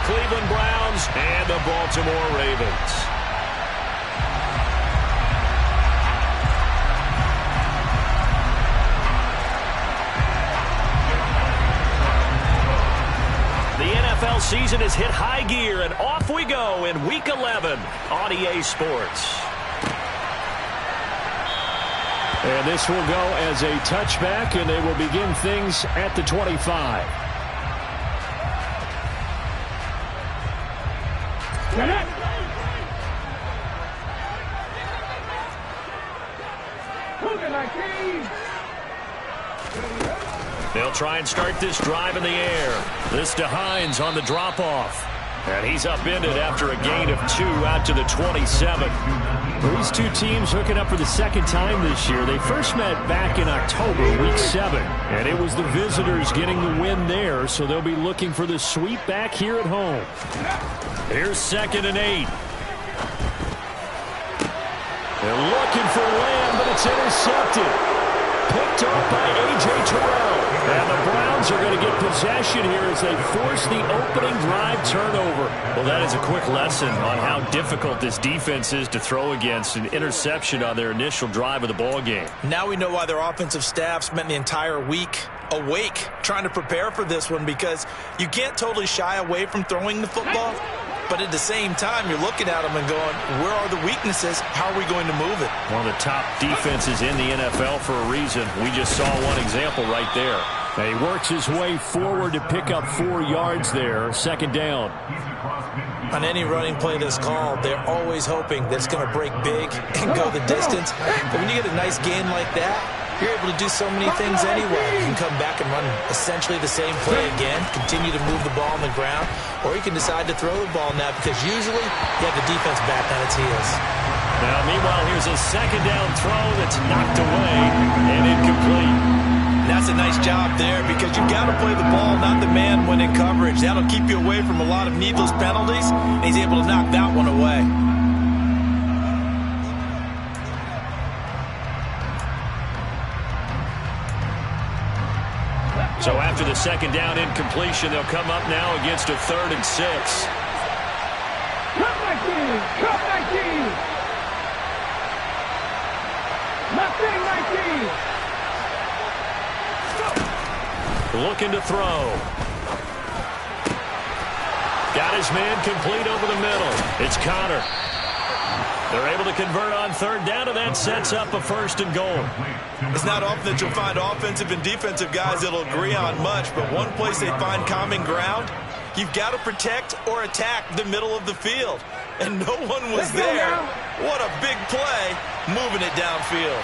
Cleveland Browns and the Baltimore Ravens. The NFL season has hit high gear, and off we go in Week 11 on EA Sports. And this will go as a touchback, and they will begin things at the 25. They'll try and start this drive in the air. This to Hines on the drop-off. And he's upended after a gain of 2 out to the 27. These two teams hooking up for the second time this year. They first met back in October, Week 7. And it was the visitors getting the win there, so they'll be looking for the sweep back here at home. Here's 2nd and 8. They're looking for Lamb, but it's intercepted. Picked off by A.J. Terrell. And the Browns are going to get possession here as they force the opening drive turnover. Well, that is a quick lesson on how difficult this defense is to throw against. An interception on their initial drive of the ball game. Now we know why their offensive staff spent the entire week awake trying to prepare for this one, because you can't totally shy away from throwing the football. But at the same time, you're looking at them and going, where are the weaknesses? How are we going to move it? One of the top defenses in the NFL for a reason. We just saw one example right there. And he works his way forward to pick up 4 yards there. 2nd down. On any running play that's called, they're always hoping that it's going to break big and go the distance. But when you get a nice gain like that, you're able to do so many things anyway. You can come back and run essentially the same play again, continue to move the ball on the ground, or you can decide to throw the ball now, because usually you have the defense back on its heels. Now, meanwhile, here's a 2nd down throw that's knocked away and incomplete. And that's a nice job there, because you've got to play the ball, not the man when in coverage. That'll keep you away from a lot of needless penalties, and he's able to knock that one away. So after the 2nd down incompletion, they'll come up now against a 3rd and 6. Come back in! Come back in! Nothing like Looking to throw. Got his man complete over the middle. It's Connor. They're able to convert on 3rd down, and that sets up a 1st and goal. It's not often that you'll find offensive and defensive guys that'll agree on much, but one place they find common ground, you've got to protect or attack the middle of the field. And no one was there. What a big play, moving it downfield.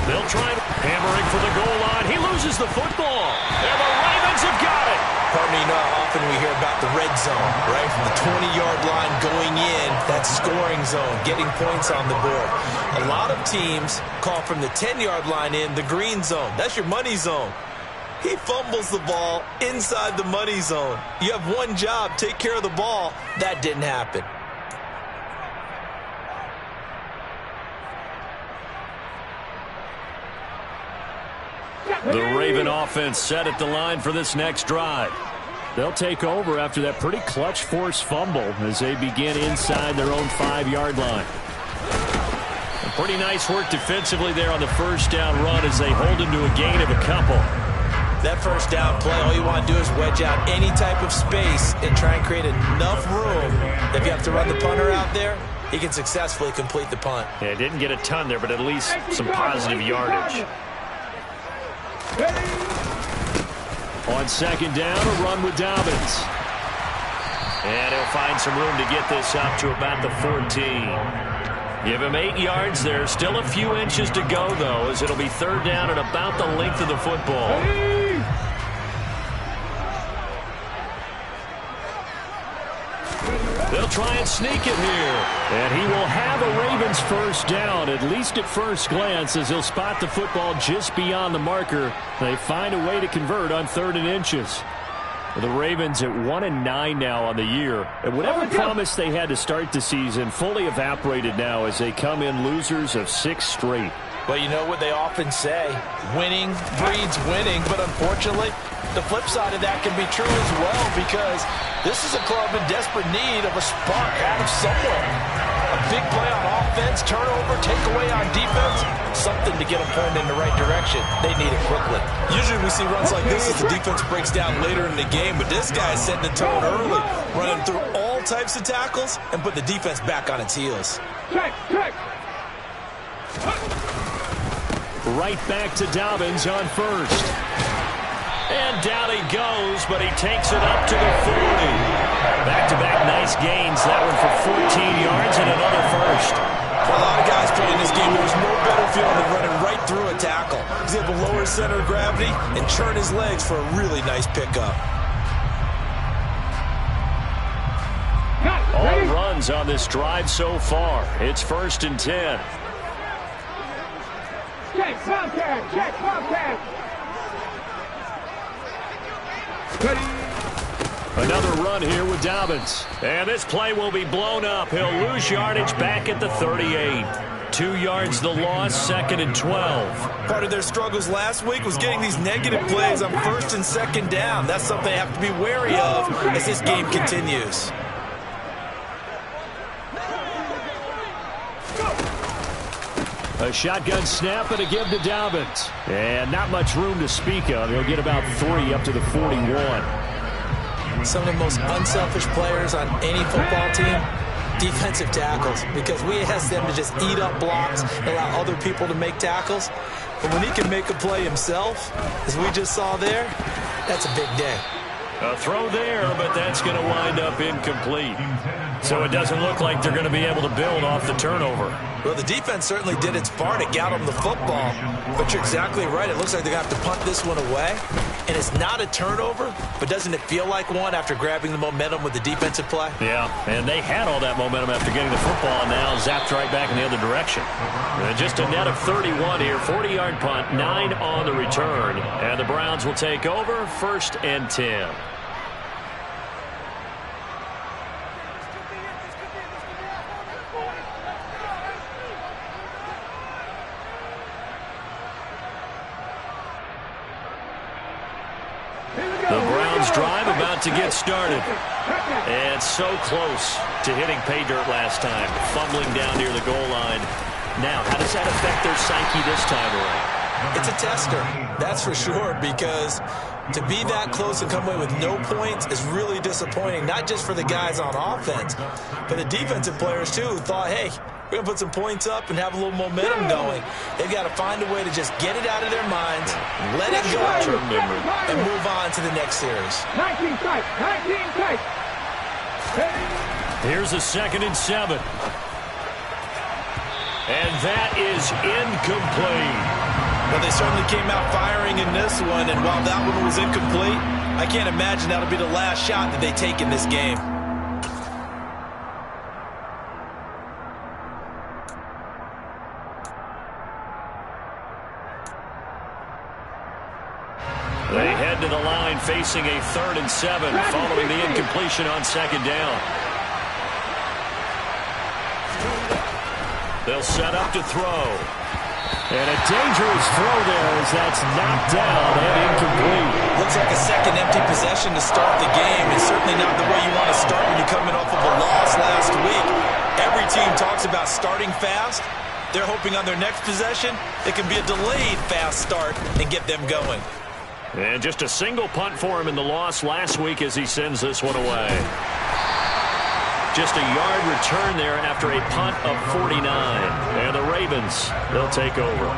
They'll try hammering for the goal line. He loses the football, and the Ravens have got it. Pardon me, you know how often we hear about the red zone, right? From the 20-yard line going in, that scoring zone, getting points on the board. A lot of teams call from the 10-yard line in the green zone. That's your money zone. He fumbles the ball inside the money zone. You have one job, take care of the ball. That didn't happen. The Raven offense set at the line for this next drive. They'll take over after that pretty clutch forced fumble as they begin inside their own 5-yard line. Pretty nice work defensively there on the 1st down run as they hold him to a gain of a couple. That 1st down play, all you want to do is wedge out any type of space and try and create enough room. If you have to run the punter out there, he can successfully complete the punt. Yeah, didn't get a ton there, but at least some positive yardage. On 2nd down, a run with Dobbins. And he'll find some room to get this up to about the 14. Give him 8 yards there. Still a few inches to go, though, as it'll be 3rd down and about the length of the football. They'll try and sneak it here. And he will have a Ravens 1st down, at least at first glance, as he'll spot the football just beyond the marker. They find a way to convert on 3rd and inches. The Ravens at 1-9 now on the year. And whatever promise they had to start the season fully evaporated now as they come in losers of 6 straight. Well, you know what they often say, winning breeds winning, but unfortunately, the flip side of that can be true as well because this is a club in desperate need of a spark out of somewhere. A big play on offense, turnover, takeaway on defense, something to get them pointed in the right direction. They need it quickly. Usually we see runs like this as the defense breaks down later in the game, but this guy is setting the tone early, running through all types of tackles and put the defense back on its heels. Check. Right back to Dobbins on first. And down he goes, but he takes it up to the 40. Back-to-back nice gains. That one for 14 yards and another first. For a lot of guys playing this game, there's no better feeling than running right through a tackle. He's able to lower his center of gravity and churn his legs for a really nice pickup. All runs on this drive so far. It's 1st and 10. Check, Bobcat. Another run here with Dobbins. And this play will be blown up. He'll lose yardage back at the 38. 2 yards the loss, 2nd and 12. Part of their struggles last week was getting these negative plays on 1st and 2nd down. That's something they have to be wary of as this game continues. A shotgun snap and a give to Dobbins. And not much room to speak of. He'll get about 3 up to the 41. Some of the most unselfish players on any football team, defensive tackles, because we ask them to just eat up blocks, allow other people to make tackles. But when he can make a play himself, as we just saw there, that's a big day. A throw there, but that's going to wind up incomplete. So it doesn't look like they're going to be able to build off the turnover. Well, the defense certainly did its part to get them the football. But you're exactly right. It looks like they're going to have to punt this one away. And it's not a turnover, but doesn't it feel like one after grabbing the momentum with the defensive play? Yeah, and they had all that momentum after getting the football, and now zapped right back in the other direction. Just a net of 31 here, 40-yard punt, 9 on the return. And the Browns will take over, 1st and 10. The Browns drive about to get started. And so close to hitting pay dirt last time, fumbling down near the goal line. Now, how does that affect their psyche this time around? It's a tester, that's for sure, because to be that close and come away with no points is really disappointing, not just for the guys on offense, but the defensive players, too, who thought, hey, we're going to put some points up and have a little momentum going. They've got to find a way to just get it out of their minds, let it go, and move on to the next series. 19 tight. Here's a 2nd and 7. And that is incomplete. Well, they certainly came out firing in this one, and while that one was incomplete, I can't imagine that'll be the last shot that they take in this game. They head to the line facing a 3rd and 7 following the incompletion on 2nd down. They'll set up to throw. And a dangerous throw there as that's knocked down and incomplete. Looks like a second empty possession to start the game. It's certainly not the way you want to start when you're coming off of a loss last week. Every team talks about starting fast. They're hoping on their next possession, it can be a delayed fast start and get them going. And just a single punt for him in the loss last week as he sends this one away. Just a yard return there after a punt of 49. And the Ravens, they'll take over.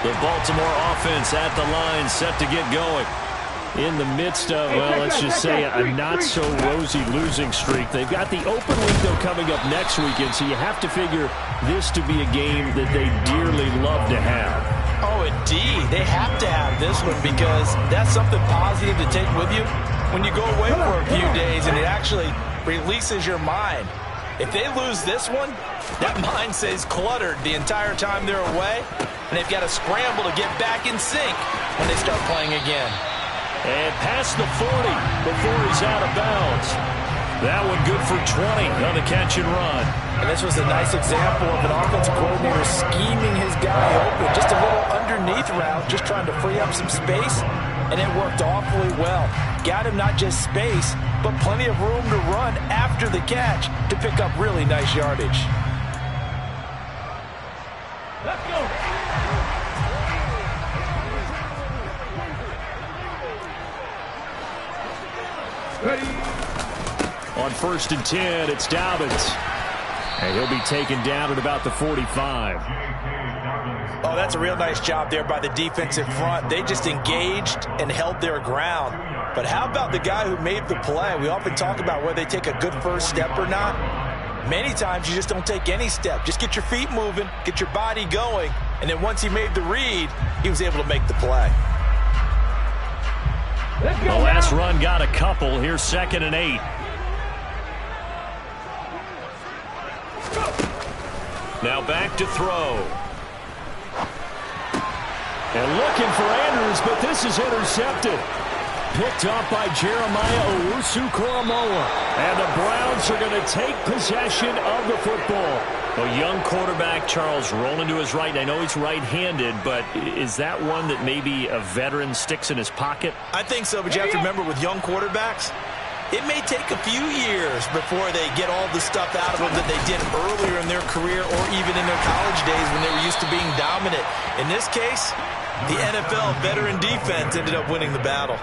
The Baltimore offense at the line, set to get going. In the midst of, well, let's just say a not-so-rosy losing streak. They've got the open week, though, coming up next weekend, so you have to figure this to be a game that they dearly love to have. Oh, indeed. They have to have this one because that's something positive to take with you when you go away for a few days, and it actually releases your mind. If they lose this one, that mind stays cluttered the entire time they're away, and they've got to scramble to get back in sync when they start playing again. And past the 40 before he's out of bounds. That one good for 20 on the catch and run. And this was a nice example of an offensive coordinator scheming his guy open. Just a little underneath route, just trying to free up some space, and it worked awfully well. Got him not just space, but plenty of room to run after the catch to pick up really nice yardage. Let's go. Ready. On 1st and 10, it's Dobbins. And he'll be taken down at about the 45. Oh, that's a real nice job there by the defensive front. They just engaged and held their ground. But how about the guy who made the play? We often talk about whether they take a good first step or not. Many times you just don't take any step. Just get your feet moving, get your body going, and then once he made the read, he was able to make the play. Let's The go. last run got a couple. Here's 2nd and 8. Now back to throw. And looking for Andrews, but this is intercepted. Picked up by Jeremiah Owusu-Koramoah. And the Browns are going to take possession of the football. A young quarterback, Charles, rolling to his right. I know he's right-handed, but is that one that maybe a veteran sticks in his pocket? I think so, but you have to remember with young quarterbacks, it may take a few years before they get all the stuff out of them that they did earlier in their career or even in their college days when they were used to being dominant. In this case, the NFL veteran defense ended up winning the battle.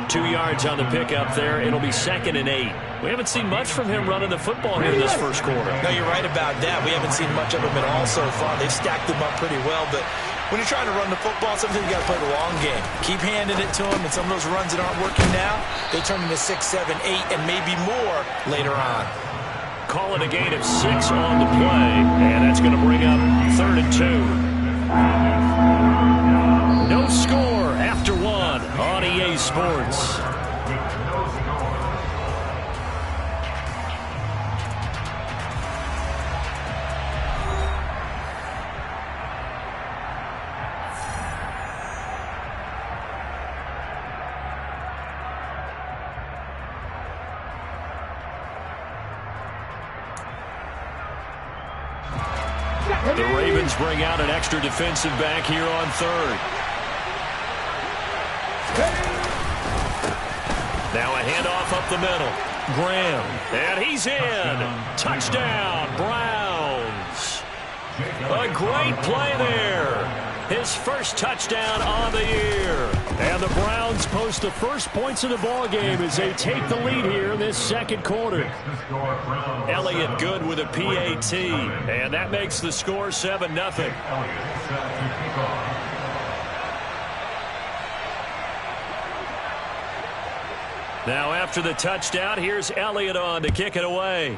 2 yards on the pickup there. It'll be 2nd and 8. We haven't seen much from him running the football here this first quarter. No, you're right about that. We haven't seen much of him at all so far. They've stacked him up pretty well, but when you're trying to run the football, sometimes you got to play the long game. Keep handing it to him, and some of those runs that aren't working now, they turn into 6, 7, 8, and maybe more later on. Call it a gain of 6 on the play, and that's going to bring up 3rd and 2. No score after 1 on EA Sports. The Ravens bring out an extra defensive back here on 3rd. Now a handoff up the middle. Graham. And he's in. Touchdown, Browns. A great play there. His first touchdown on the year. And the Browns post the first points of the ball game as they take the lead here in this 2nd quarter. Elliott good with a PAT. And that makes the score 7-0. Now after the touchdown, here's Elliott on to kick it away.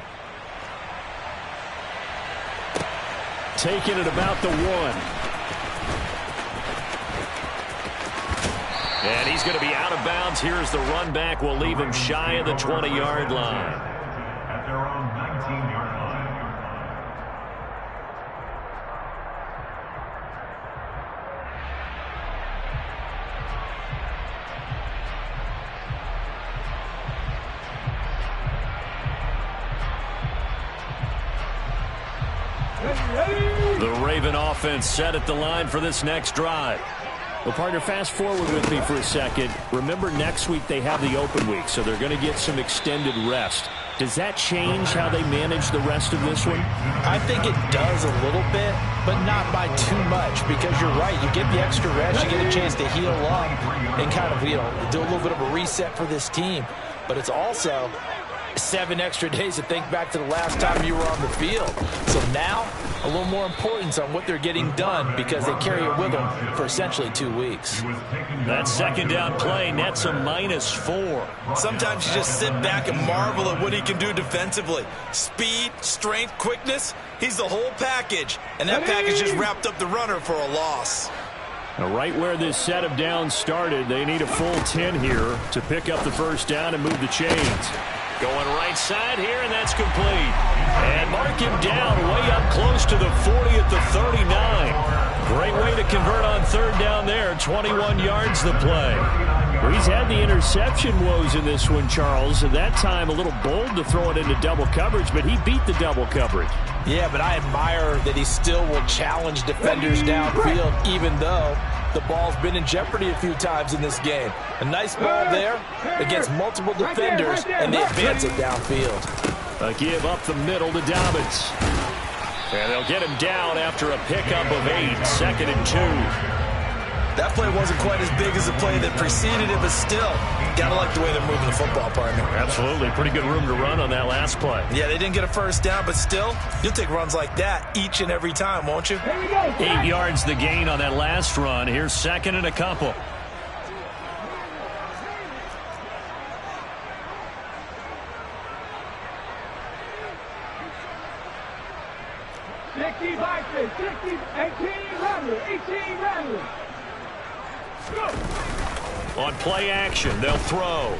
Taking it about the 1. And he's going to be out of bounds. Here's the run back. We'll leave him shy of the 20-yard line. At their own 19-yard line. The Raven offense set at the line for this next drive. Well, partner, fast forward with me for a second. Remember, next week they have the open week, so they're going to get some extended rest. Does that change how they manage the rest of this one? I think it does a little bit, but not by too much, because you're right. You get the extra rest, you get a chance to heal up and kind of, do a little bit of a reset for this team. But it's also 7 extra days to think back to the last time you were on the field. So now, a little more importance on what they're getting done because they carry it with them for essentially 2 weeks. That 2nd down play nets a -4. Sometimes you just sit back and marvel at what he can do defensively. Speed, strength, quickness, he's the whole package. And that package just wrapped up the runner for a loss. Now, right where this set of downs started, they need a full 10 here to pick up the first down and move the chains. Going right side here, and that's complete. And mark him down way up close to the 40 at the 39. Great way to convert on 3rd down there. 21 yards the play. Well, he's had the interception woes in this one, Charles. At that time, a little bold to throw it into double coverage, but he beat the double coverage. Yeah, but I admire that he still will challenge defenders downfield, even though the ball's been in jeopardy a few times in this game. A nice ball there against multiple defenders, and they advance it downfield. A give up the middle to Dobbins. And they'll get him down after a pickup of 8, 2nd and 2. That play wasn't quite as big as the play that preceded it, but still, gotta like the way they're moving the football, partner. Absolutely. Pretty good room to run on that last play. Yeah, they didn't get a first down, but still, you'll take runs like that each and every time, won't you? 8 yards the gain on that last run. Here's 2nd and a couple. On play action, they'll throw.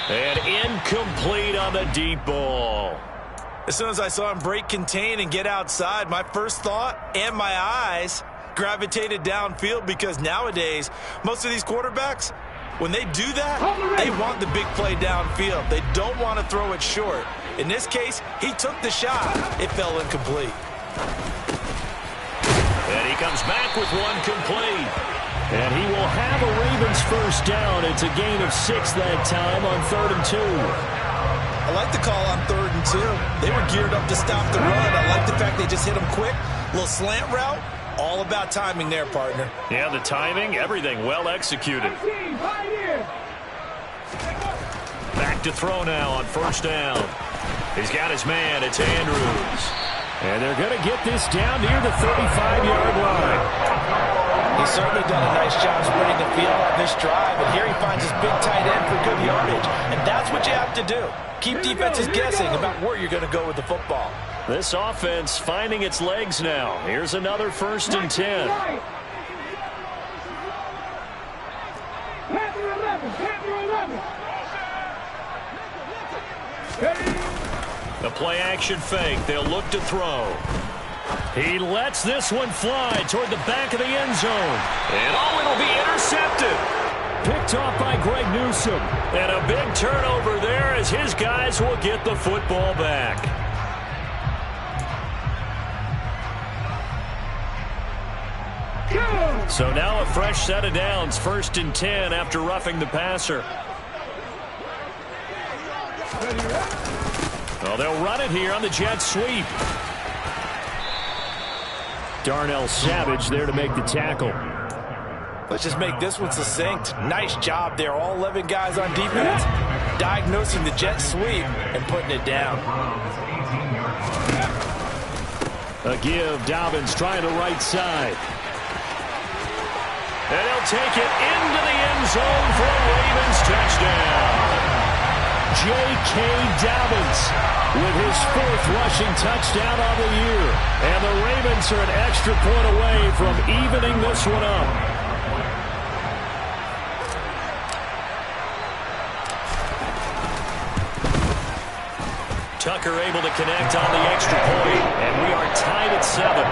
And incomplete on the deep ball. As soon as I saw him break contain and get outside, my first thought and my eyes gravitated downfield, because nowadays, most of these quarterbacks, when they do that, they want the big play downfield. They don't want to throw it short. In this case, he took the shot. It fell incomplete. And he comes back with one complete. And he will have a Ravens first down. It's a gain of 6 that time on 3rd and 2. I like the call on 3rd and 2. They were geared up to stop the run. I like the fact they just hit him quick. Little slant route. All about timing there, partner. Yeah, the timing, everything well executed. Back to throw now on 1st down. He's got his man. It's Andrews. And they're going to get this down near the 35-yard line. He's certainly done a nice job spreading the field on this drive, and here he finds his big tight end for good yardage. And that's what you have to do. Keep defenses guessing about where you're going to go with the football. This offense finding its legs now. Here's another 1st and 10. The play action fake. They'll look to throw. He lets this one fly toward the back of the end zone. And it'll be intercepted. Picked off by Greg Newsome. And a big turnover there as his guys will get the football back. So now a fresh set of downs. 1st and 10 after roughing the passer. Well, they'll run it here on the jet sweep. Darnell Savage there to make the tackle. Let's just make this one succinct. Nice job there. All 11 guys on defense diagnosing the jet sweep and putting it down. A give. Dobbins trying the right side. And he'll take it into the end zone for a Ravens touchdown. J.K. Dobbins with his 4th rushing touchdown of the year. And the Ravens are an extra point away from evening this one up. Tucker able to connect on the extra point, and we are tied at 7.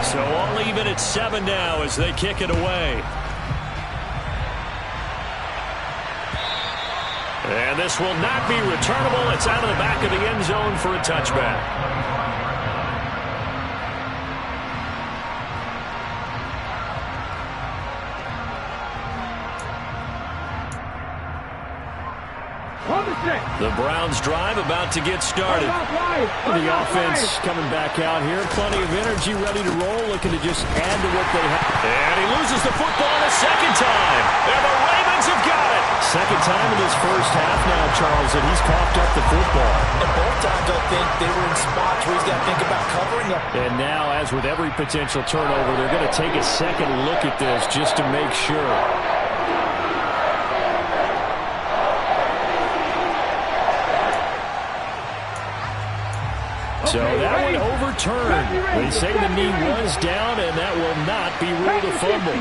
So all even at 7 now as they kick it away. And this will not be returnable. It's out of the back of the end zone for a touchback. The Browns drive about to get started. The offense coming back out here. Plenty of energy, ready to roll, looking to just add to what they have. And he loses the football the 2nd time. And the Ravens have got it. 2nd time in this first half now, Charles, and he's coughed up the football. And both times I think they were in spots where he's got to think about covering them. And now, as with every potential turnover, they're going to take a second look at this just to make sure. So that one overturned. They say the knee was down, and that will not be ruled a fumble.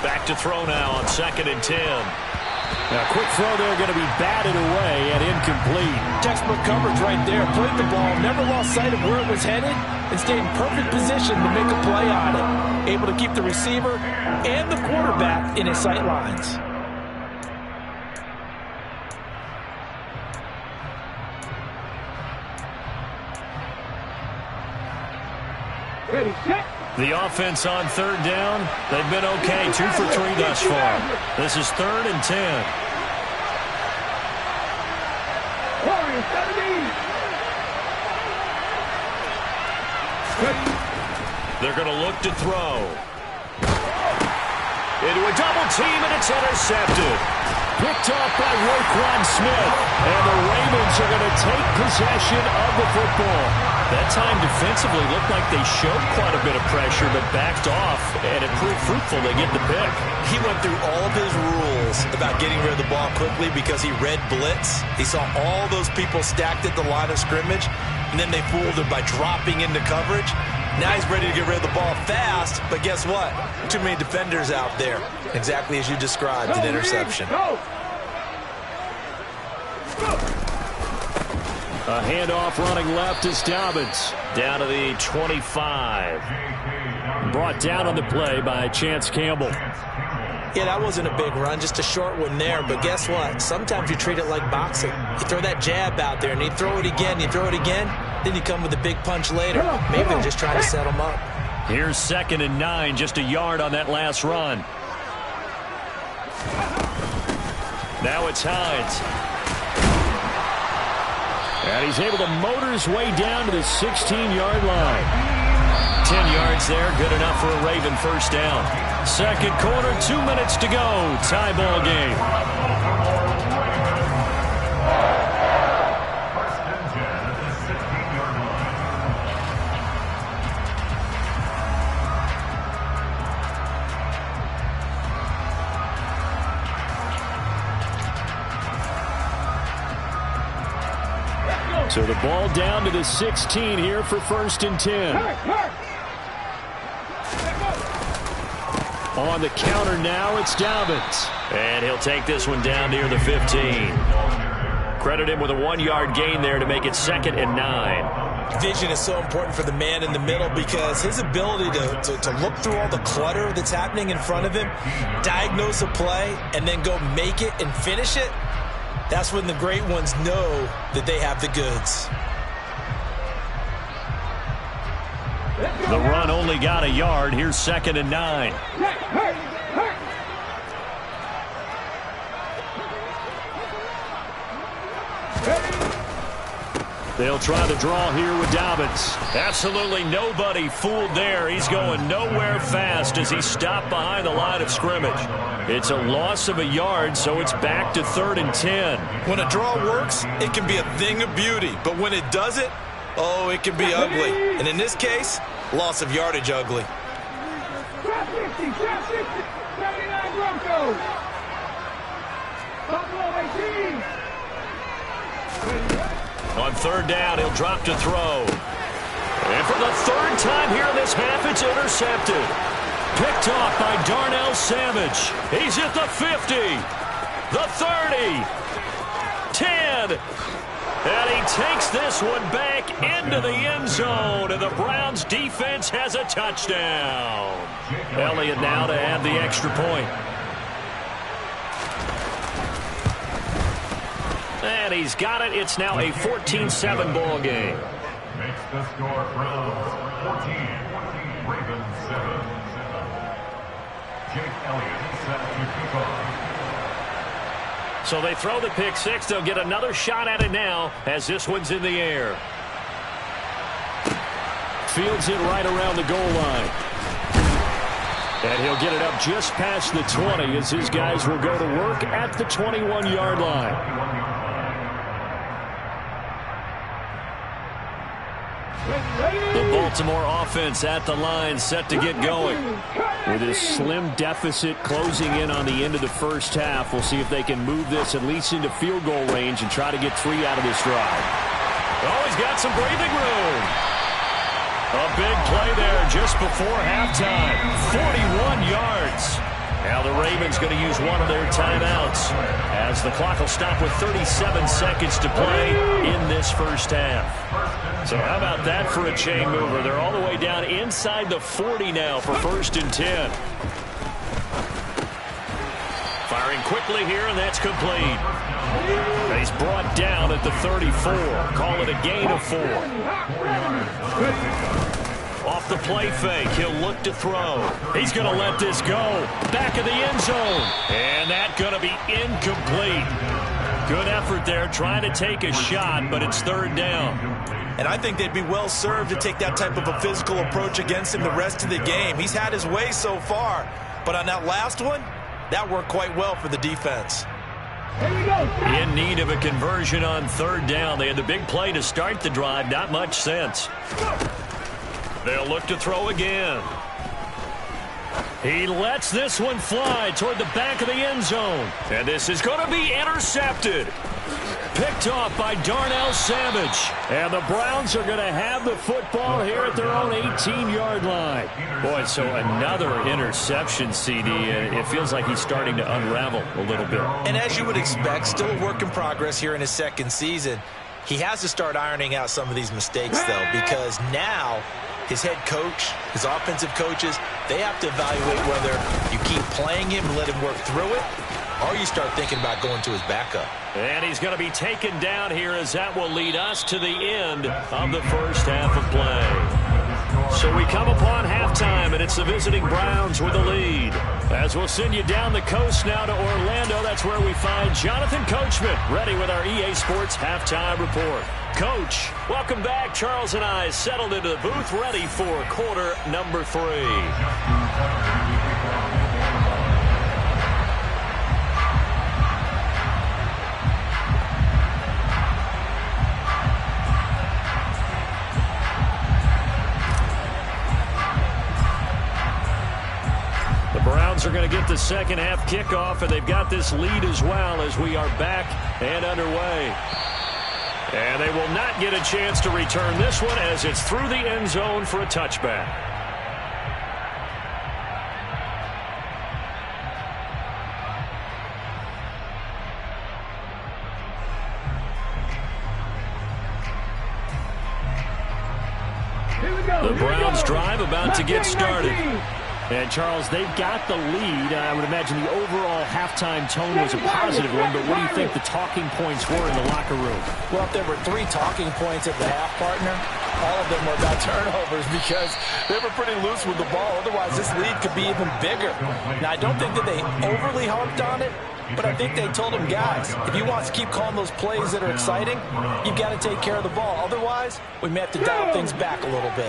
Back to throw now on 2nd and 10. A quick throw there going to be batted away and incomplete. Textbook coverage right there. Played the ball, never lost sight of where it was headed, and stayed in perfect position to make a play on it. Able to keep the receiver and the quarterback in his sight lines. Ready, set. The offense on third down, they've been okay, 2 for 3 thus far. This is 3rd and 10. Warriors, 17. Ready. They're going to look to throw. Into a double team, and it's intercepted. Picked off by Roquan Smith. And the Ravens are going to take possession of the football. That time defensively looked like they showed quite a bit of pressure, but backed off, and it proved fruitful. They get the pick. He went through all of his rules about getting rid of the ball quickly because he read blitz. He saw all those people stacked at the line of scrimmage, and then they fooled him by dropping into coverage. Now he's ready to get rid of the ball fast, but guess what? Too many defenders out there. Exactly as you described, an interception. Go. A handoff running left is Dobbins. Down to the 25. Brought down on the play by Chance Campbell. Yeah, that wasn't a big run, just a short one there. But guess what? Sometimes you treat it like boxing. You throw that jab out there, and you throw it again, you throw it again, then you come with a big punch later. Maybe they're just trying to set them up. Here's 2nd and 9, just a yard on that last run. Now it's Hines. And he's able to motor his way down to the 16-yard line. 10 yards there, good enough for a Raven first down. Second quarter, 2 minutes to go. Tie ball game. First and 10 at the 16-yard line. So the ball down to the 16 here for 1st and 10. On the counter now, it's Dobbins. And he'll take this one down near the 15. Credit him with a 1-yard gain there to make it 2nd and 9. Vision is so important for the man in the middle because his ability to look through all the clutter that's happening in front of him, diagnose a play, and then go make it and finish it, that's when the great ones know that they have the goods. The run only got a yard. Here's 2nd and 9. They'll try the draw here with Dobbins. Absolutely nobody fooled there. He's going nowhere fast as he stopped behind the line of scrimmage. It's a loss of a yard, so it's back to 3rd and 10. When a draw works, it can be a thing of beauty. But when it doesn't, oh, it can be ugly. And in this case, loss of yardage ugly. Trap 60, 79 Broncos. Buffalo 18. On 3rd down, he'll drop to throw. And for the 3rd time here in this half, it's intercepted. Picked off by Darnell Savage. He's at the 50, the 30, 10. And he takes this one back into the end zone, and the Browns defense has a touchdown. Elliott now to add the extra point. And he's got it. It's now a 14-7 ball game. Makes the score Browns 14, Ravens 7. Jake Elliott set to kick off. So they throw the pick six. They'll get another shot at it now as this one's in the air. Fields it right around the goal line. And he'll get it up just past the 20 as his guys will go to work at the 21-yard line. The Baltimore offense at the line, set to get going. With his slim deficit closing in on the end of the first half, we'll see if they can move this at least into field goal range and try to get 3 out of this drive. Oh, he's got some breathing room. A big play there just before halftime. 41 yards. Now the Ravens going to use one of their timeouts as the clock will stop with 37 seconds to play in this first half. So how about that for a chain mover? They're all the way down inside the 40 now for 1st and 10. Firing quickly here, and that's complete. He's brought down at the 34. Call it a gain of 4. Off the play fake, he'll look to throw. He's going to let this go. Back of the end zone. And that's going to be incomplete. Good effort there, trying to take a shot, but it's 3rd down. And I think they'd be well served to take that type of a physical approach against him the rest of the game. He's had his way so far, but on that last one, that worked quite well for the defense. In need of a conversion on 3rd down. They had the big play to start the drive. Not much sense. They'll look to throw again. He lets this one fly toward the back of the end zone. And this is going to be intercepted. Picked off by Darnell Savage. And the Browns are going to have the football here at their own 18-yard line. Boy, so another interception, CD. It feels like he's starting to unravel a little bit. And as you would expect, still a work in progress here in his 2nd season. He has to start ironing out some of these mistakes, though, because now his head coach, his offensive coaches, they have to evaluate whether you keep playing him and let him work through it, or you start thinking about going to his backup. And he's going to be taken down here as that will lead us to the end of the first half of play. So we come upon halftime, and it's the visiting Browns with the lead. As we'll send you down the coast now to Orlando, that's where we find Jonathan Coachman, ready with our EA Sports Halftime Report. Coach, welcome back. Charles and I settled into the booth, ready for quarter number 3. Browns are going to get the second half kickoff, and they've got this lead as well as we are back and underway. And they will not get a chance to return this one as it's through the end zone for a touchback. The Browns drive about to get started. And, Charles, they've got the lead. I would imagine the overall halftime tone was a positive one, but what do you think the talking points were in the locker room? Well, if there were 3 talking points at the half, partner, all of them were about turnovers because they were pretty loose with the ball. Otherwise, this lead could be even bigger. Now, I don't think that they overly harped on it, but I think they told them, guys, if you want to keep calling those plays that are exciting, you've got to take care of the ball. Otherwise, we may have to dial things back a little bit.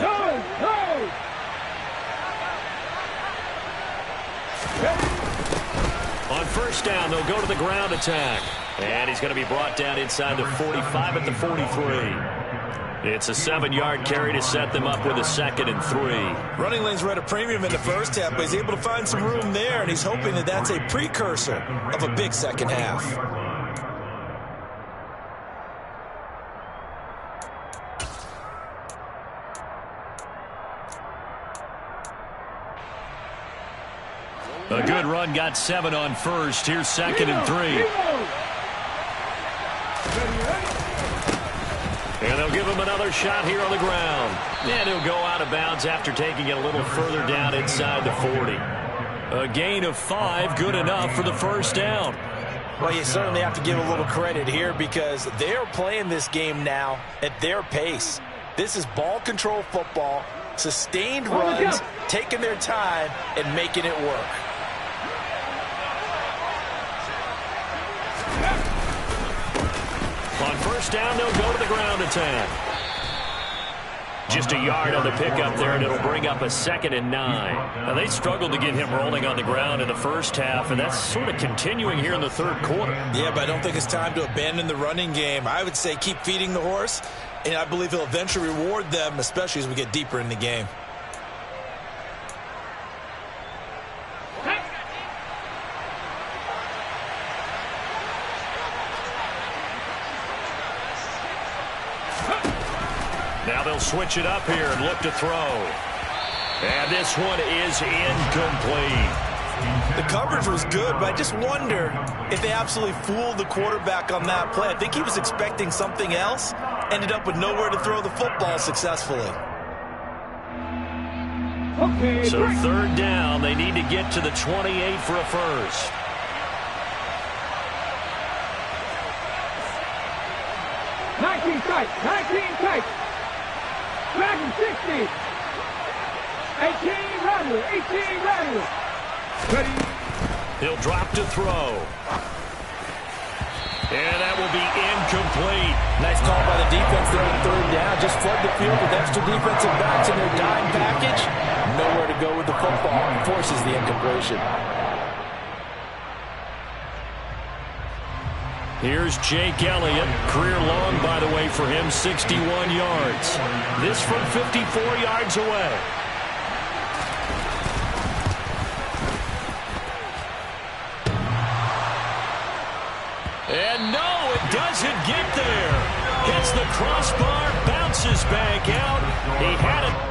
On first down, they'll go to the ground attack. And he's going to be brought down inside the 45 at the 43. It's a 7-yard carry to set them up with a 2nd and 3. Running lanes were at a premium in the first half, but he's able to find some room there, and he's hoping that that's a precursor of a big second half. A good run, got 7 on first. Here's 2nd and 3. And they'll give him another shot here on the ground. And he'll go out of bounds after taking it a little further down inside the 40. A gain of 5, good enough for the first down. Well, you certainly have to give a little credit here because they're playing this game now at their pace. This is ball control football, sustained runs, taking their time, and making it work. On first down, they'll go to the ground attack. Just a yard on the pickup there, and it'll bring up a 2nd and 9. Now, they struggled to get him rolling on the ground in the first half, and that's sort of continuing here in the 3rd quarter. Yeah, but I don't think it's time to abandon the running game. I would say keep feeding the horse, and I believe he'll eventually reward them, especially as we get deeper in the game. Now they'll switch it up here and look to throw. And this one is incomplete. The coverage was good, but I just wonder if they absolutely fooled the quarterback on that play. I think he was expecting something else, ended up with nowhere to throw the football successfully. Okay, So break. third down, they need to get to the 28 for a first. Tight, 19 tight. Back in 60. 18 rattle, 18 rattle. Ready. He'll drop to throw. And that will be incomplete. Nice call by the defense there on third down. Just flood the field with extra defensive backs in their dime package. Nowhere to go with the football. Forces the incompletion. Here's Jake Elliott. Career long, by the way, for him, 61 yards. This from 54 yards away. And no, it doesn't get there. Hits the crossbar, bounces back out. He had it.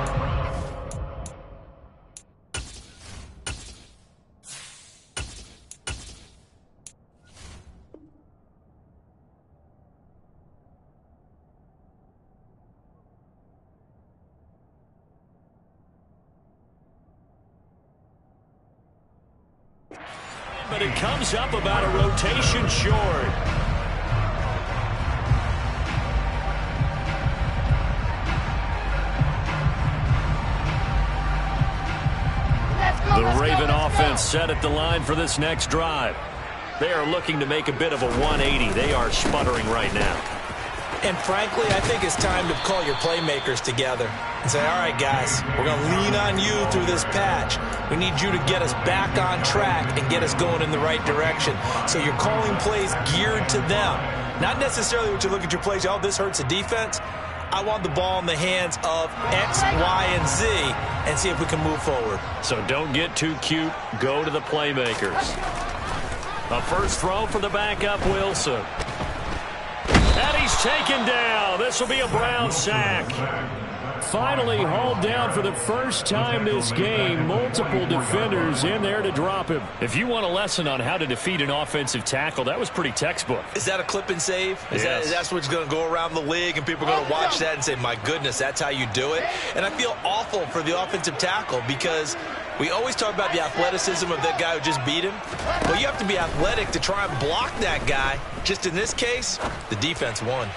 But it comes up about a rotation short. The Raven offense set at the line for this next drive. They are looking to make a bit of a 180. They are sputtering right now. And frankly, I think it's time to call your playmakers together and say, all right, guys, we're going to lean on you through this patch. We need you to get us back on track and get us going in the right direction. So you're calling plays geared to them. Not necessarily what you look at your plays, oh, this hurts the defense. I want the ball in the hands of X, Y, and Z and see if we can move forward. So don't get too cute. Go to the playmakers. A first throw for the backup, Wilson. And he's taken down. This will be a Brown sack. Finally hauled down for the first time this game. Multiple defenders in there to drop him. If you want a lesson on how to defeat an offensive tackle, that was pretty textbook. Is that a clip and save? Yes. That's what's going to go around the league, and people are going to watch that and say, my goodness, that's how you do it? And I feel awful for the offensive tackle because we always talk about the athleticism of that guy who just beat him. Well, you have to be athletic to try and block that guy. Just in this case, the defense won.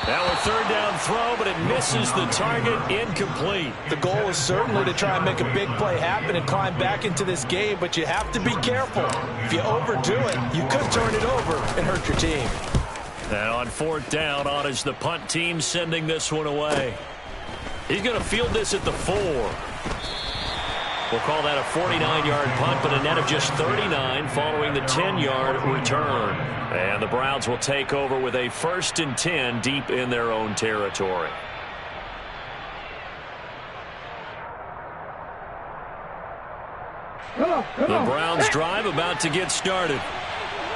Now a third down throw, but it misses the target, incomplete. The goal is certainly to try and make a big play happen and climb back into this game, but you have to be careful. If you overdo it, you could turn it over and hurt your team. And on fourth down, on is the punt team sending this one away. He's going to field this at the 4. We'll call that a 49-yard punt, but a net of just 39 following the 10-yard return. And the Browns will take over with a 1st and 10 deep in their own territory. The Browns drive about to get started.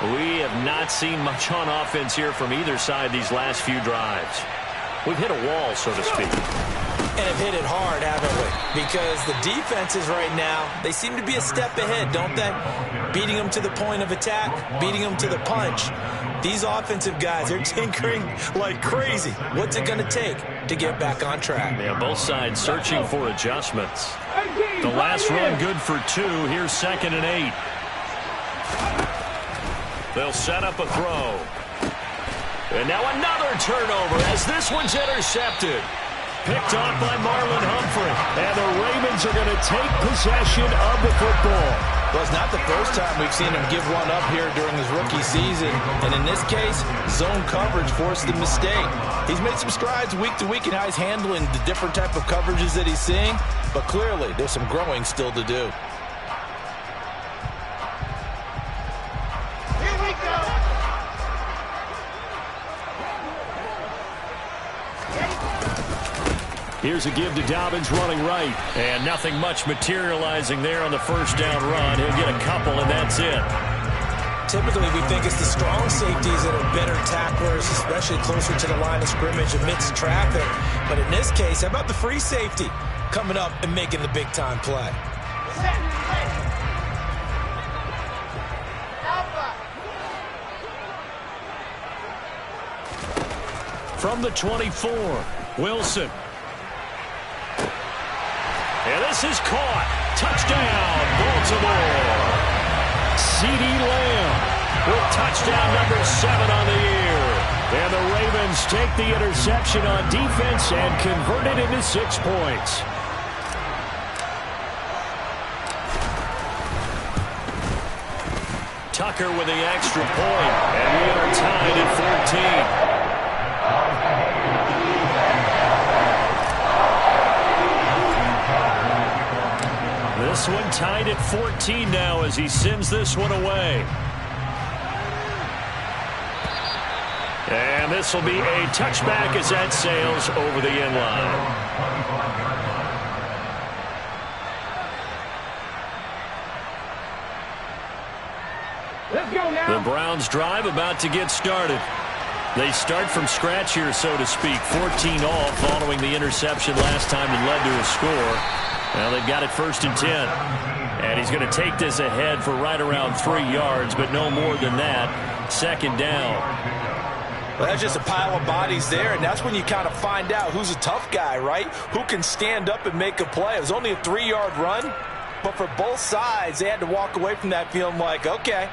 We have not seen much on offense here from either side these last few drives. We've hit a wall, so to speak. And have hit it hard, haven't we? Because the defenses right now, they seem to be a step ahead, don't they? Beating them to the point of attack, beating them to the punch. These offensive guys, they're tinkering like crazy. What's it going to take to get back on track? Yeah, both sides searching for adjustments. The last run good for 2. Here's 2nd and 8. They'll set up a throw. And now another turnover as this one's intercepted. Picked off by Marlon Humphrey. And the Ravens are going to take possession of the football. Well, it's not the first time we've seen him give one up here during his rookie season. And in this case, zone coverage forced the mistake. He's made some strides week to week in how he's handling the different type of coverages that he's seeing. But clearly, there's some growing still to do. Here's a give to Dobbins running right. And nothing much materializing there on the first down run. He'll get a couple, and that's it. Typically, we think it's the strong safeties that are better tacklers, especially closer to the line of scrimmage amidst traffic. But in this case, how about the free safety coming up and making the big-time play? from the 24. Wilson. And this is caught. Touchdown, Baltimore. CeeDee Lamb with touchdown number 7 on the year. And the Ravens take the interception on defense and convert it into 6 points. Tucker with the extra point, and we are tied at 14. This one tied at 14 now as he sends this one away. And this will be a touchback as that sails over the end line. Let's go now. The Browns drive about to get started. They start from scratch here, so to speak. 14 all following the interception last time that led to a score. Now they've got it 1st and 10. And he's going to take this ahead for right around 3 yards, but no more than that. 2nd down. Well, that's just a pile of bodies there, and that's when you kind of find out who's a tough guy, right? Who can stand up and make a play. It was only a 3-yard run, but for both sides, they had to walk away from that feeling like, okay,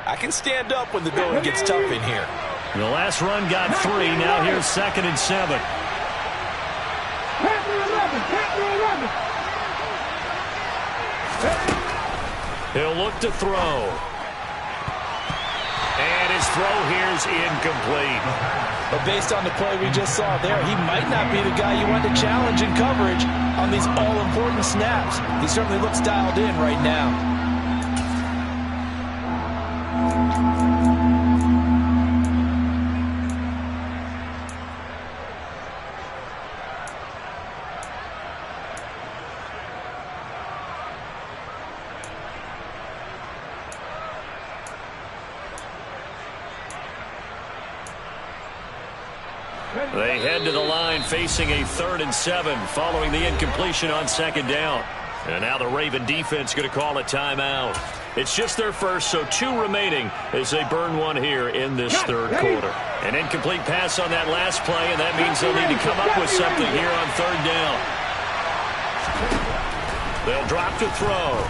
I can stand up when the going gets tough in here. The last run got 3. Now here's 2nd and 7. He'll look to throw. And his throw here is incomplete. But based on the play we just saw there, he might not be the guy you want to challenge in coverage on these all-important snaps. He certainly looks dialed in right now. They head to the line facing a 3rd and 7 following the incompletion on 2nd down. And now the Raven defense going to call a timeout. It's just their first, so 2 remaining as they burn one here in this 3rd quarter. An incomplete pass on that last play, and that means they'll need to come up with something here on 3rd down. They'll drop to throw.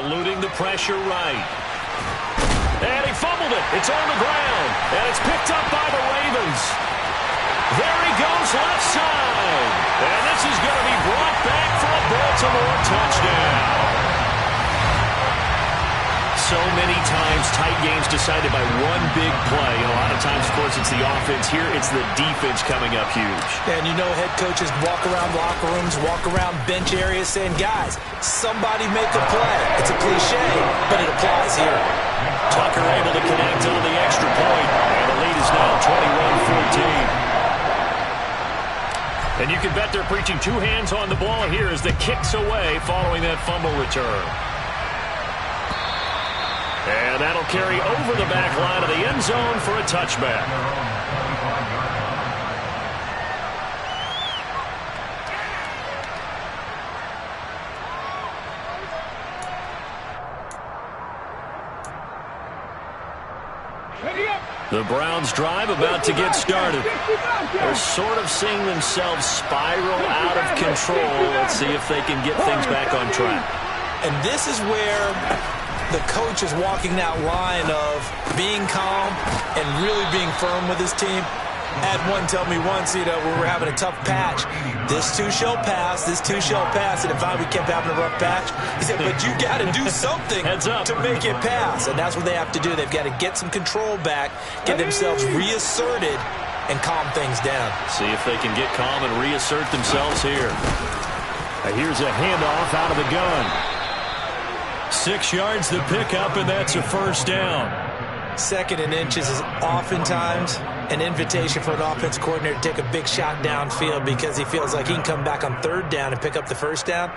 Eluding the pressure right. And he fumbled it. It's on the ground. And it's picked up by the Ravens. There he goes left side. And this is going to be brought back for a Baltimore touchdown. So many times tight games decided by one big play. And a lot of times, of course, it's the offense. Here, it's the defense coming up huge. And you know head coaches walk around locker rooms, walk around bench areas saying, guys, somebody make a play. It's a cliche, but it applies here. Tucker able to connect on the extra point. And the lead is now 21-14. And you can bet they're preaching 2 hands on the ball here as the kick's away following that fumble return. And that'll carry over the back line of the end zone for a touchback. The Browns drive about to get started. They're sort of seeing themselves spiral out of control. Let's see if they can get things back on track. And this is where the coach is walking that line of being calm and really being firm with his team. I had one tell me once, you know, when we were having a tough patch, this too shall pass, this too shall pass. And if we kept having a rough patch, he said, but you got to do something to make it pass. And that's what they have to do. They've got to get some control back, get themselves reasserted, and calm things down. See if they can get calm and reassert themselves here. Here's a handoff out of the gun. 6 yards the pickup, and that's a 1st down. 2nd and inches is oftentimes an invitation for an offense coordinator to take a big shot downfield because he feels like he can come back on 3rd down and pick up the 1st down.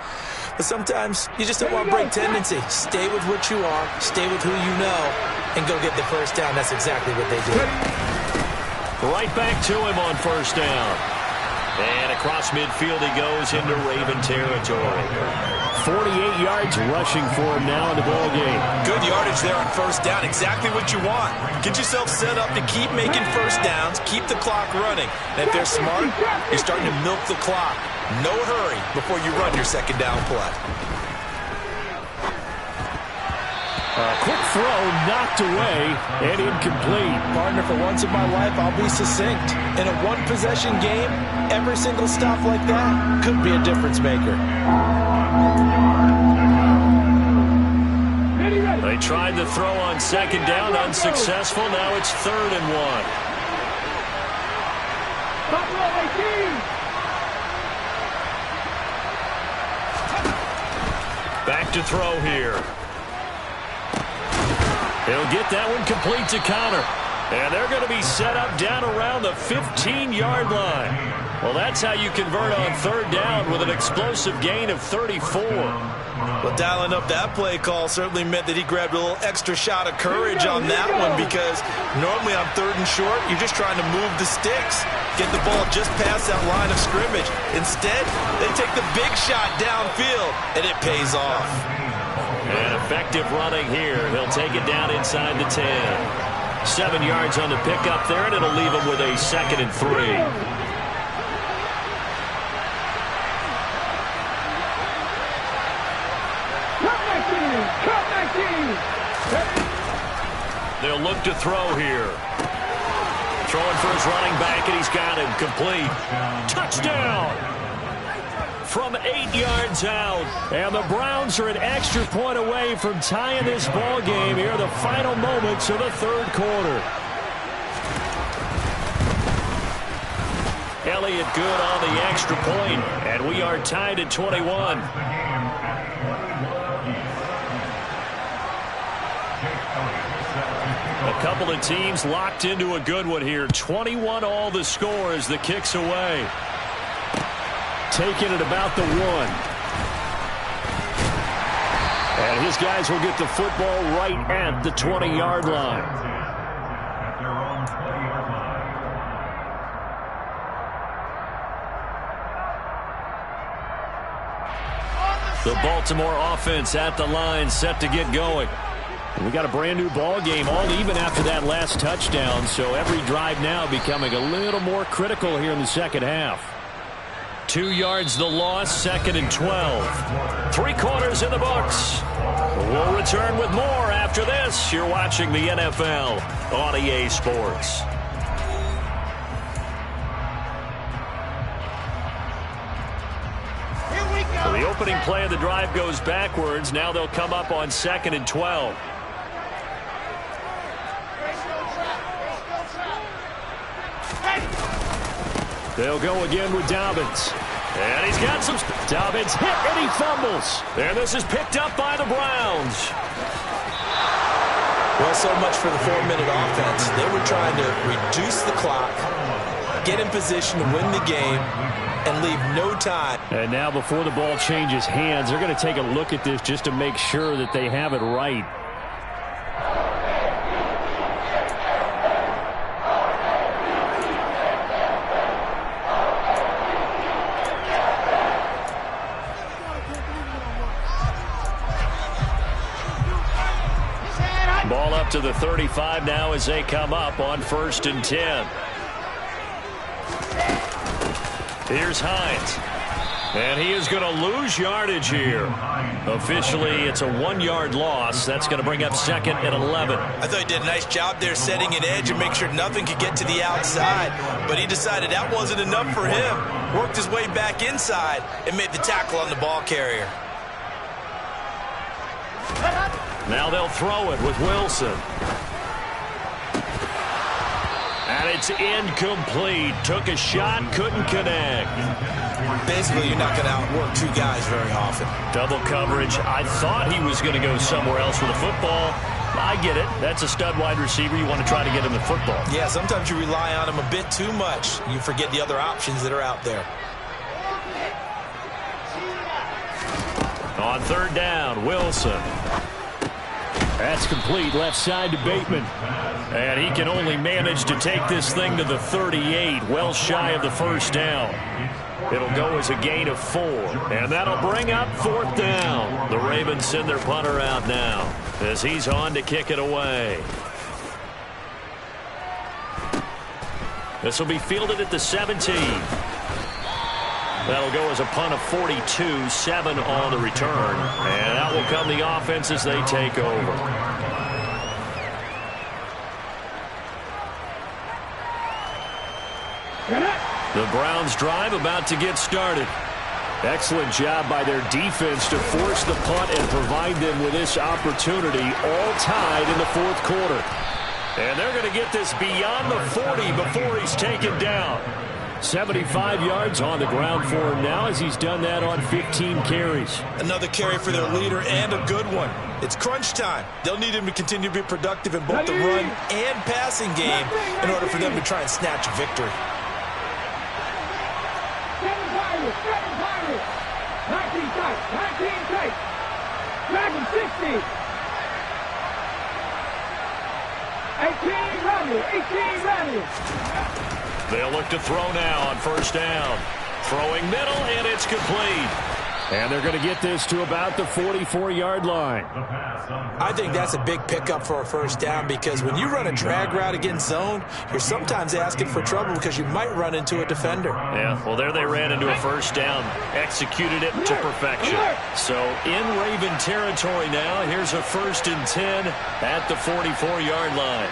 But sometimes you just don't want to break tendency. Stay with what you are, stay with who you know, and go get the 1st down. That's exactly what they do. Right back to him on 1st down. And across midfield he goes into Raven territory. 48 yards rushing for him now in the ball game. Good yardage there on first down. Exactly what you want. Get yourself set up to keep making first downs, keep the clock running. And if they're smart, you're starting to milk the clock. No hurry before you run your second down play. A quick throw knocked away and incomplete. Partner, for once in my life, I'll be succinct. In a one-possession game, every single stop like that could be a difference maker. They tried the throw on second down, unsuccessful. Now it's 3rd and 1. Back to throw here. He'll get that one complete to Connor. And they're going to be set up down around the 15-yard line. Well, that's how you convert on 3rd down with an explosive gain of 34. Well, dialing up that play call certainly meant that he grabbed a little extra shot of courage on that one, because normally on 3rd and short, you're just trying to move the sticks, get the ball just past that line of scrimmage. Instead, they take the big shot downfield, and it pays off. And effective running here. He'll take it down inside the 10. 7 yards on the pickup there, and it'll leave him with a 2nd and 3. They'll look to throw here. Throwing for his running back, and he's got him complete. Touchdown! From 8 yards out. And the Browns are an extra point away from tying this ball game here, the final moments of the 3rd quarter. Elliott good on the extra point, and we are tied at 21. A couple of teams locked into a good one here. 21 all the score as the kick's away. Taking it about the 1. And his guys will get the football right at the 20-yard line. At their own 20-yard line. The Baltimore offense at the line, set to get going. We got a brand new ball game, all even after that last touchdown, so every drive now becoming a little more critical here in the second half. 2 yards the loss, 2nd and 12. 3 quarters in the books. We'll return with more after this. You're watching the NFL on EA Sports. So the opening play of the drive goes backwards. Now they'll come up on 2nd and 12. They'll go again with Dobbins. And he's got some. Dobbins hit and he fumbles. And this is picked up by the Browns. Well, so much for the 4-minute offense. They were trying to reduce the clock, get in position to win the game, and leave no time. And now before the ball changes hands, they're going to take a look at this just to make sure that they have it right. Ball up to the 35 now as they come up on 1st and 10. Here's Hines. And he is going to lose yardage here. Officially, it's a 1-yard loss. That's going to bring up 2nd and 11. I thought he did a nice job there setting an edge and make sure nothing could get to the outside. But he decided that wasn't enough for him. Worked his way back inside and made the tackle on the ball carrier. Now they'll throw it with Wilson. And it's incomplete. Took a shot, couldn't connect. Basically, you're not going to outwork 2 guys very often. Double coverage. I thought he was going to go somewhere else with the football. I get it. That's a stud wide receiver. You want to try to get him the football. Yeah, sometimes you rely on him a bit too much. You forget the other options that are out there. On 3rd down, Wilson. That's complete left side to Bateman. And he can only manage to take this thing to the 38, well shy of the first down. It'll go as a gain of 4, and that'll bring up 4th down. The Ravens send their punter out now as he's on to kick it away. This will be fielded at the 17. That'll go as a punt of 42, 7 on the return. And out will come the offense as they take over. The Browns drive about to get started. Excellent job by their defense to force the punt and provide them with this opportunity, all tied in the 4th quarter. And they're going to get this beyond the 40 before he's taken down. 75 yards on the ground for him now as he's done that on 15 carries. Another carry for their leader and a good one. It's crunch time. They'll need him to continue to be productive in both the run and passing game in order for them to try and snatch a victory. 19 tight. Drag him 60. 18 ready. They'll look to throw now on first down. Throwing middle, and it's complete. And they're going to get this to about the 44-yard line. I think that's a big pickup for a first down because when you run a drag route against zone, you're sometimes asking for trouble because you might run into a defender. Yeah, well, there they ran into a first down. Executed it to perfection. So in Raven territory now, here's a 1st and 10 at the 44-yard line.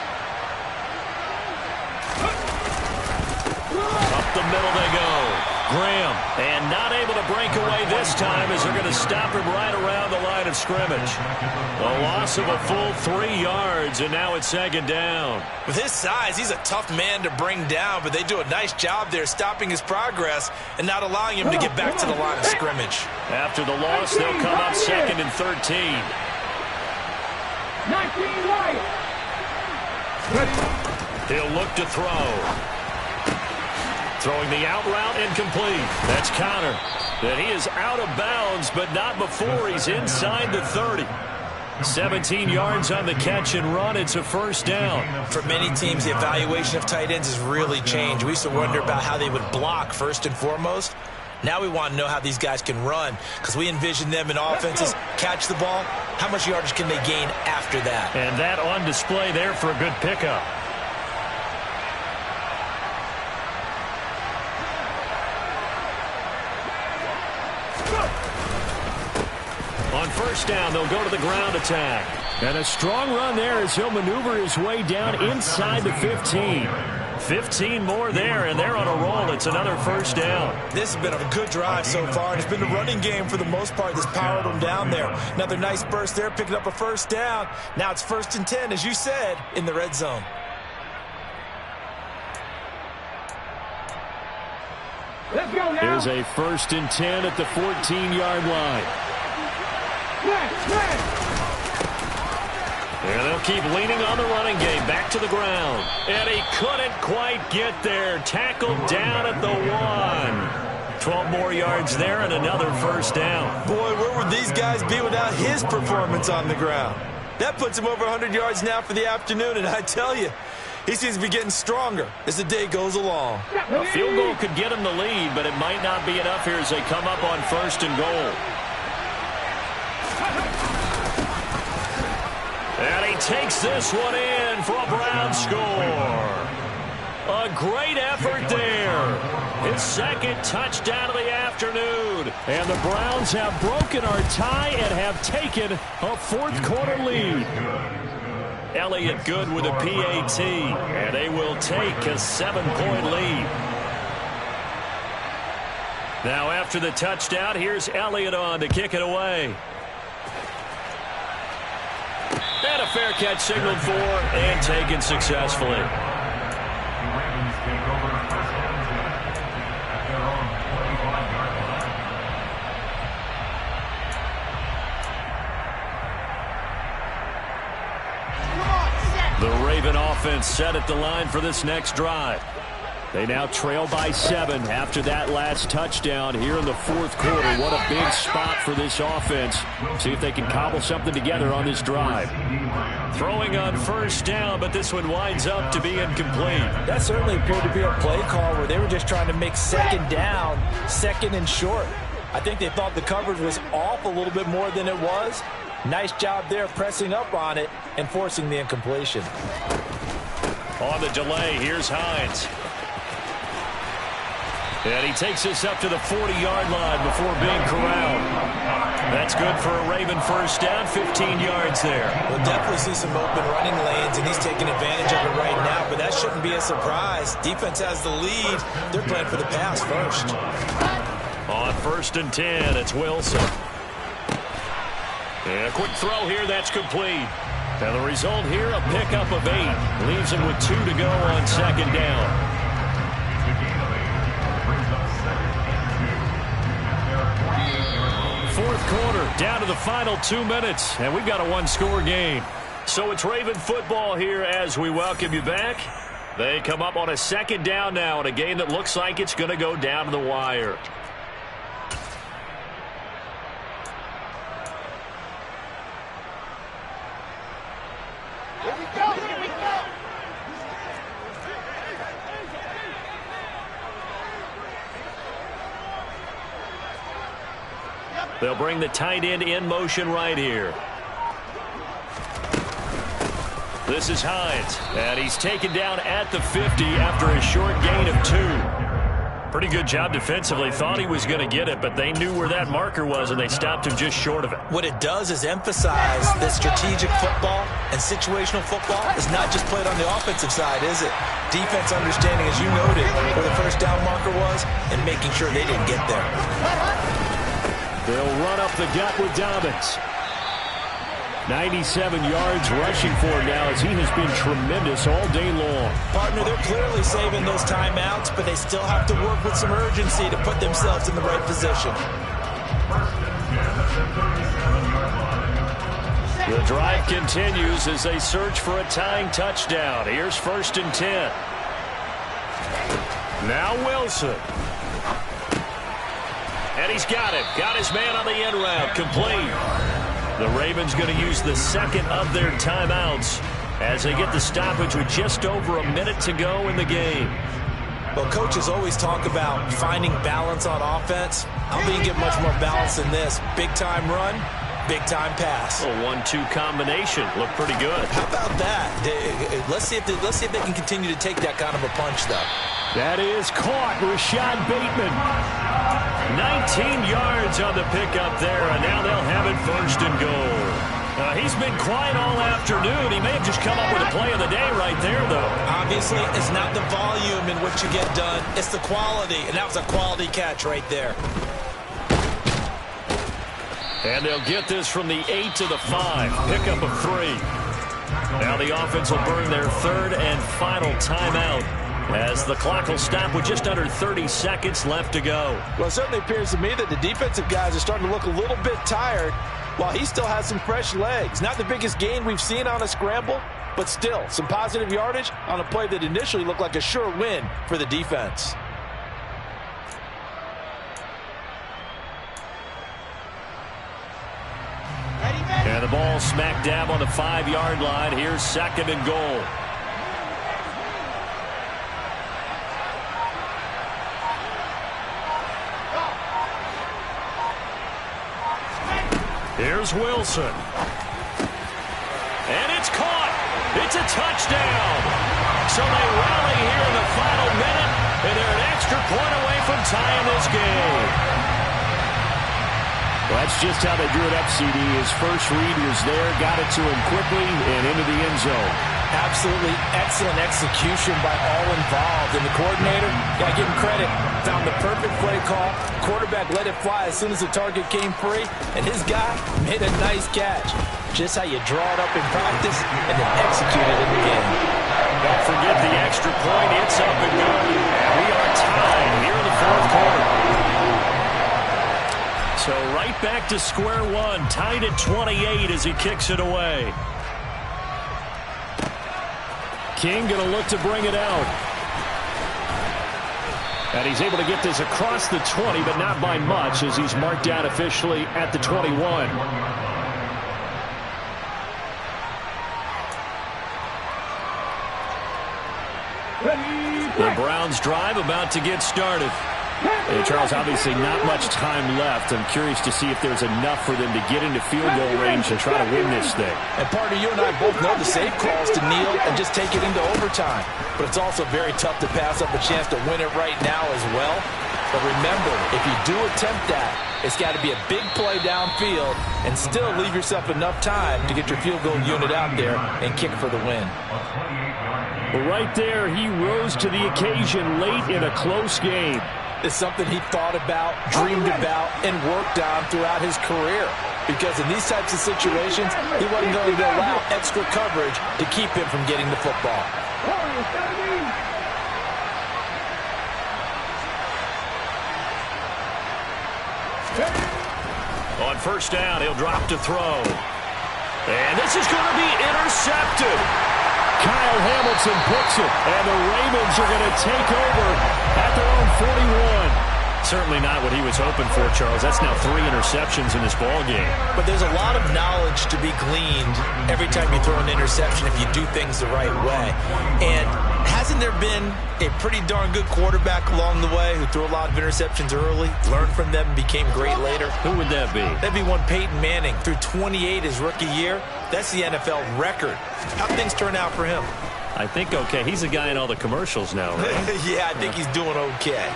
Up the middle they go. Graham, and not able to break away this time as they're going to stop him right around the line of scrimmage. A loss of a full 3 yards, and now it's 2nd down. With his size, he's a tough man to bring down, but they do a nice job there stopping his progress and not allowing him to get back to the line of scrimmage. After the loss, they'll come up 2nd and 13. 19 right. He'll look to throw. Throwing the out route incomplete. That's counter. And he is out of bounds, but not before he's inside the 30. 17 yards on the catch and run. It's a 1st down. For many teams, the evaluation of tight ends has really changed. We used to wonder about how they would block first and foremost. Now we want to know how these guys can run because we envision them in offenses catch the ball. How much yardage can they gain after that? And that on display there for a good pickup. On first down, they'll go to the ground attack. And a strong run there as he'll maneuver his way down inside the 15. 15 more there, and they're on a roll. It's another 1st down. This has been a good drive so far, and it's been the running game for the most part that's powered them down there. Another nice burst there, picking up a 1st down. Now it's 1st and 10, as you said, in the red zone. Let's go now. Here's a 1st and 10 at the 14-yard line. And they'll keep leaning on the running game. Back to the ground. And he couldn't quite get there. Tackled down at the 1. 12 more yards there and another 1st down. Boy, where would these guys be without his performance on the ground? That puts him over 100 yards now for the afternoon, and I tell you, he seems to be getting stronger as the day goes along. A field goal could get him the lead, but it might not be enough here as they come up on 1st and goal. And he takes this one in for a Brown score. A great effort there. His 2nd touchdown of the afternoon. And the Browns have broken our tie and have taken a 4th quarter lead. Elliott Good with a PAT, and they will take a 7-point lead. Now after the touchdown, here's Elliott on to kick it away. And a fair catch signaled for and taken successfully. The Raven offense set at the line for this next drive. They now trail by 7 after that last touchdown here in the fourth quarter. What a big spot for this offense. See if they can cobble something together on this drive. Throwing on first down, but this one winds up to be incomplete. That certainly appeared to be a play call where they were just trying to make second down, second and short. I think they thought the coverage was off a little bit more than it was. Nice job there pressing up on it and forcing the incompletion. On the delay, here's Hines. And he takes this up to the 40-yard line before being corralled. That's good for a Raven first down, 15 yards there. We'll definitely see some open running lanes, and he's taking advantage of it right now, but that shouldn't be a surprise. Defense has the lead. They're playing for the pass first. On 1st and 10, it's Wilson. And a quick throw here, that's complete. And the result here, a pickup of 8. Leaves him with 2 to go on second down. Fourth quarter, down to the final 2 minutes, and we've got a one-score game. So it's Raven football here as we welcome you back. They come up on a second down now in a game that looks like it's going to go down to the wire. They'll bring the tight end in motion right here. This is Hines, and he's taken down at the 50 after a short gain of 2. Pretty good job defensively. Thought he was going to get it, but they knew where that marker was, and they stopped him just short of it. What it does is emphasize that strategic football and situational football is not just played on the offensive side, is it? Defense understanding, as you noted, where the first down marker was and making sure they didn't get there. They'll run up the gut with Dobbins. 97 yards rushing for him now as he has been tremendous all day long. Partner, they're clearly saving those timeouts, but they still have to work with some urgency to put themselves in the right position. The drive continues as they search for a tying touchdown. Here's 1st and 10. Now Wilson. And he's got it. Got his man on the end route. Complete. The Ravens going to use the second of their timeouts as they get the stoppage with just over a minute to go in the game. Well, coaches always talk about finding balance on offense. I don't think you get much more balance than this. Big-time run, big-time pass. A 1-2 combination. Looked pretty good. How about that? Let's see if they can continue to take that kind of a punch, though. That is caught. Rashad Bateman. 19 yards on the pickup there, and now they'll have it 1st and goal. He's been quiet all afternoon. He may have just come up with a play of the day right there, though. Obviously, it's not the volume in what you get done. It's the quality, and that was a quality catch right there. And they'll get this from the 8 to the 5. Pickup of 3. Now the offense will burn their 3rd and final timeout as the clock will stop with just under 30 seconds left to go. Well, it certainly appears to me that the defensive guys are starting to look a little bit tired while he still has some fresh legs. Not the biggest gain we've seen on a scramble, but still some positive yardage on a play that initially looked like a sure win for the defense. And the ball smack dab on the 5-yard line. Here's 2nd and goal. Here's Wilson. And it's caught. It's a touchdown. So they rally here in the final minute, and they're an extra point away from tying this game. Well, that's just how they drew it up, CD. His first read was there, got it to him quickly, and into the end zone. Absolutely excellent execution by all involved. And the coordinator, got to give him credit, found the perfect play call. Quarterback let it fly as soon as the target came free, and his guy made a nice catch. Just how you draw it up in practice and then execute it in the game. Don't forget the extra point. It's up and good. And we are tied here in the 4th quarter. So right back to square one, tied at 28 as he kicks it away. King going to look to bring it out. And he's able to get this across the 20, but not by much, as he's marked down officially at the 21. The Browns drive about to get started. Hey, Charles, obviously not much time left. I'm curious to see if there's enough for them to get into field goal range and try to win this thing. And partner, you and I both know the safe calls to kneel and just take it into overtime. But it's also very tough to pass up a chance to win it right now as well. But remember, if you do attempt that, it's got to be a big play downfield and still leave yourself enough time to get your field goal unit out there and kick for the win. Well, right there, he rose to the occasion late in a close game. It's something he thought about, dreamed about, and worked on throughout his career. Because in these types of situations, he wasn't going to allow extra coverage to keep him from getting the football. On first down, he'll drop to throw. And this is going to be intercepted. Kyle Hamilton picks it, and the Ravens are going to take over at their own 41. Certainly not what he was hoping for, Charles. That's now 3 interceptions in this ball game. But there's a lot of knowledge to be gleaned every time you throw an interception if you do things the right way. And hasn't there been a pretty darn good quarterback along the way who threw a lot of interceptions early, learned from them, and became great later? Who would that be? That'd be one Peyton Manning. Threw 28 his rookie year. That's the NFL record. How'd things turn out for him? I think okay. He's a guy in all the commercials now, right? Yeah, I think he's doing okay.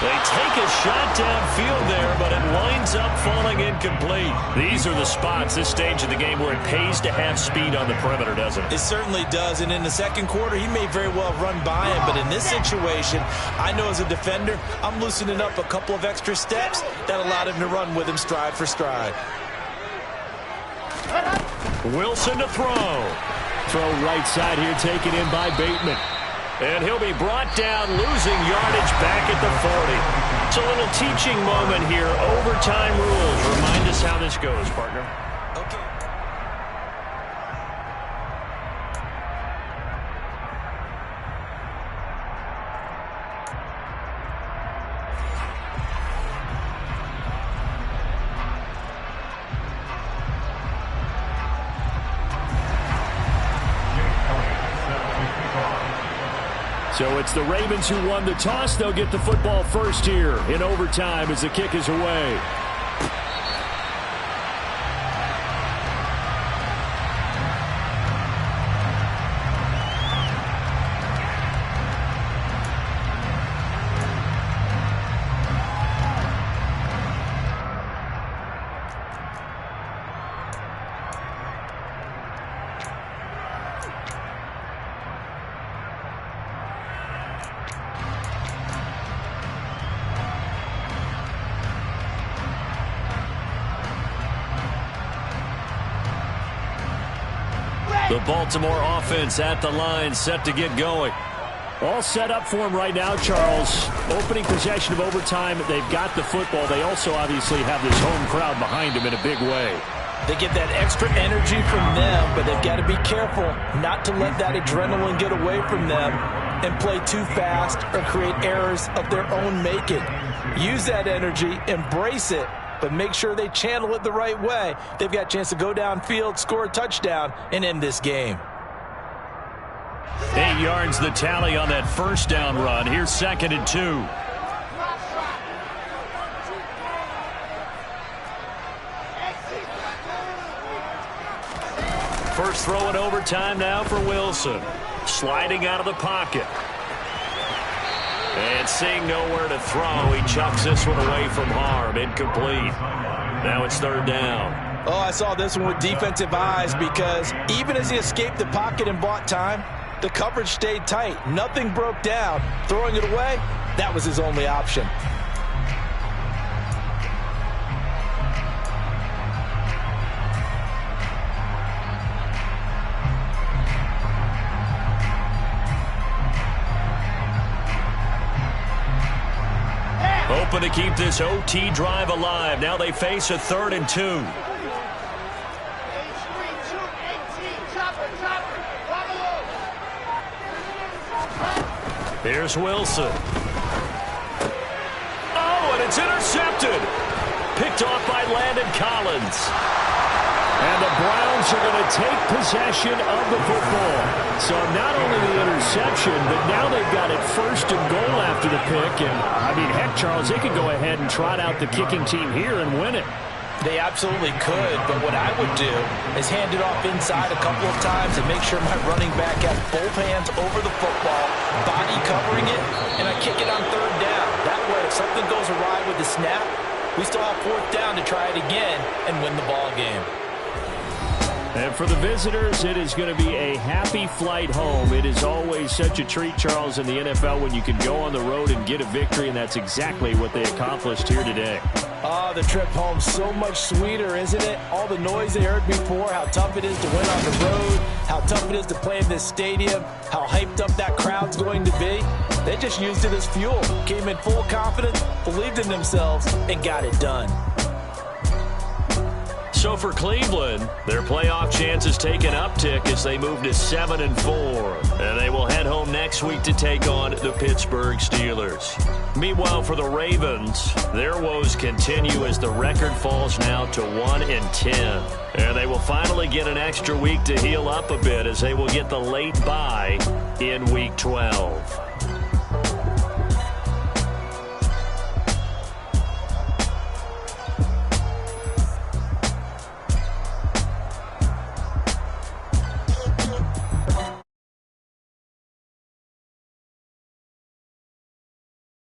They take a shot downfield there, but it winds up falling incomplete. These are the spots, this stage of the game, where it pays to have speed on the perimeter, doesn't it? It certainly does, and in the second quarter, he may very well run by him, but in this situation, I know as a defender, I'm loosening up a couple of extra steps that allowed him to run with him stride for stride. Wilson to throw. Throw right side here, taken in by Bateman. And he'll be brought down, losing yardage back at the 40. It's a little teaching moment here. Overtime rules. Remind us how this goes, partner. Okay. So it's the Ravens who won the toss. They'll get the football first here in overtime as the kick is away. The Baltimore offense at the line, set to get going. All set up for him right now, Charles. Opening possession of overtime. They've got the football. They also obviously have this home crowd behind them in a big way. They get that extra energy from them, but they've got to be careful not to let that adrenaline get away from them and play too fast or create errors of their own making. Use that energy, embrace it, but make sure they channel it the right way. They've got a chance to go downfield, score a touchdown, and end this game. 8 yards the tally on that first down run. Here's 2nd and 2. First throw in overtime now for Wilson. Sliding out of the pocket. And seeing nowhere to throw, he chucks this one away from harm. Incomplete. Now it's 3rd down. Oh, I saw this one with defensive eyes because even as he escaped the pocket and bought time, the coverage stayed tight. Nothing broke down. Throwing it away, that was his only option. Hoping to keep this OT drive alive. Now they face a 3rd and 2. Here's Wilson. It's intercepted. Picked off by Landon Collins. And the Browns are going to take possession of the football. So not only the interception, but now they've got it first and goal after the pick. And, I mean, heck, Charles, they could go ahead and trot out the kicking team here and win it. They absolutely could, but what I would do is hand it off inside a couple of times and make sure my running back has both hands over the football, body covering it, and I kick it on third down. That way, if something goes awry with the snap, we still have fourth down to try it again and win the ball game. And for the visitors, it is going to be a happy flight home. It is always such a treat, Charles, in the NFL when you can go on the road and get a victory, and that's exactly what they accomplished here today. Oh, the trip home, so much sweeter, isn't it? All the noise they heard before, how tough it is to win on the road, how tough it is to play in this stadium, how hyped up that crowd's going to be. They just used it as fuel, came in full confidence, believed in themselves, and got it done. So for Cleveland, their playoff chances take an uptick as they move to 7-4. And they will head home next week to take on the Pittsburgh Steelers. Meanwhile, for the Ravens, their woes continue as the record falls now to 1-10. And they will finally get an extra week to heal up a bit as they will get the late bye in Week 12.